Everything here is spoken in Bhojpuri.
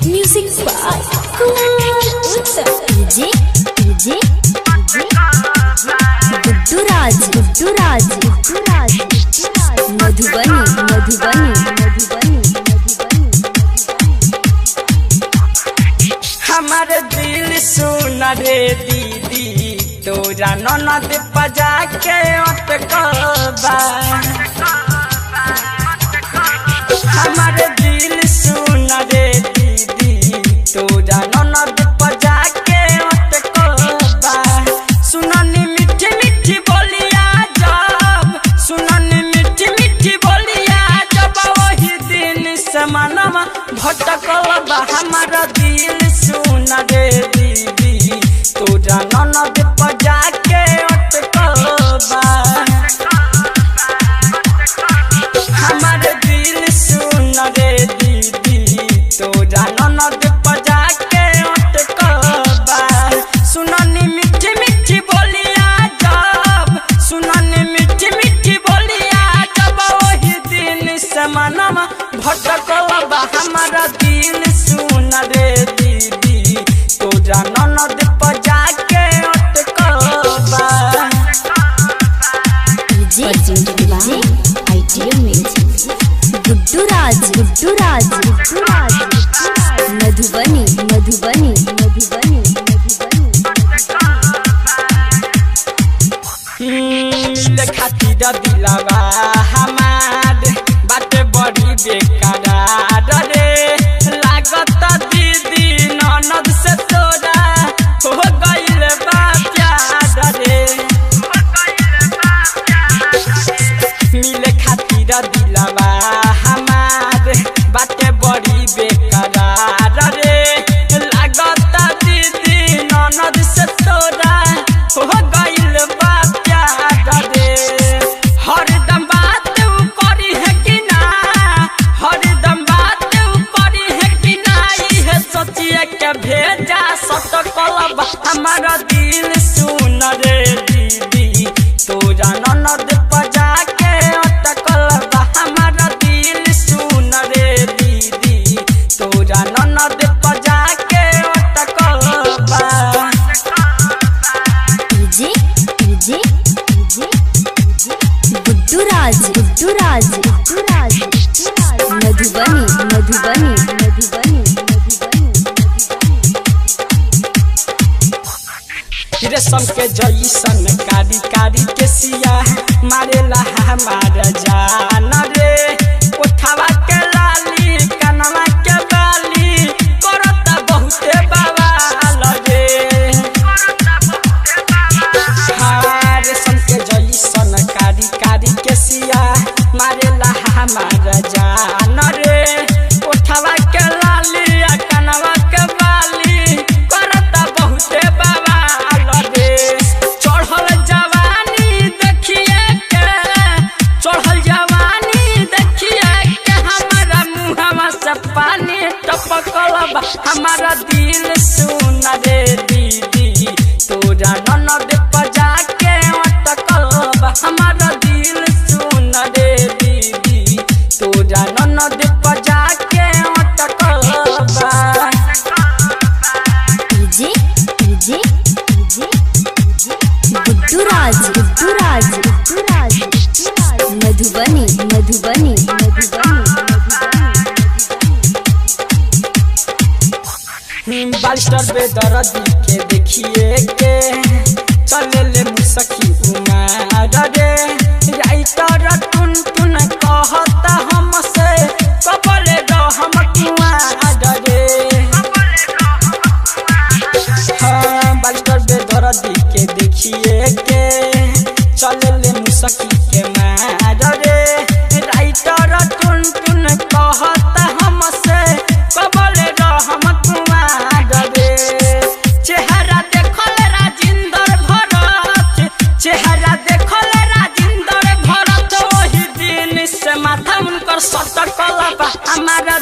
Music by DJ Guddu Raj Madhubani हमारे दिल सुन रे दीदी तोरा ननद बजा के अटकबा हमारे दिल सुन रे दीदी तोरा ननद बजा के अटकबा सुननी मीठी मीठी बोलिया जब सुननी मीठी मीठी बोलिया जब वही दिन समानमा भटकलबा हमारा दिल सुन रे दीदी तोरा ननद बजा के अटकलबा हमारे दिल सुन रे दीदी तोरा ननद बजा के अटकलबा सुननी मीठी मीठी बोलिया जब सुननी मीठी मीठी बोलिया जब वही दिन समानमा भटकलबा हमारा दिल सुन रे दीदी तोरा ननद बजा के अटकलबा Idea Music Guddu Raj Madhubani खातिर दिलवा हमार बाटे बड़ी बेकरार रे लागत दीदी ननद से तोरा हो गइल बा प्यार रे मिले खातिर दिलवा हमार बाटे बड़ी बेकरार रे लागत दीदी ननद से तोरा हो गइल बा प्यार रे हरदम बात करी है कि ना हरदम बात करी है कि ना इहे सोचिए के भेजा सटकलबा हमारा दिल सुन रे दीदी तोरा ननद बजा के अटकलबा हमारा दिल सुन रे दीदी तोरा ननद बजा के अटकलबा Guddu Raj Madhubani रेशम के जैसन कारी कारी के सिया मारेला हमार जान रे उठावा के लाली कनवा के बाली करता बहुते बवाल रे हाँ रेशम के जैसन कारी कारी के सिया मारेला हमार जान रे उठावा के लाली कनवा के बाली करता बहुते बवाल रे चढ़ल जवानी देखिए के हमारा मुहवा से पानी टपकलबा हमारा दिल सुन रे दीदी तोरा ननद बजा के अटकलबा हमारा दिल सुन रे दीदी तोरा ननद बजा के अटकलबा Guddu Raj Madhubani बालिस्टर बेदर्दी के देखिए के चले ले मुसखी उमार रे राइटर टुन कहता हमसे कबले रहम कुआर रे हाँ बालिस्टर बेदर्दी के देखिए के चले ले मुसखी के मार रे राइटर टुन कहता हमसे कबले रहम कुआर रे चेहरा देखल राजिंदर भरत वही दिन से माथा उनकर सटकलबा हमारा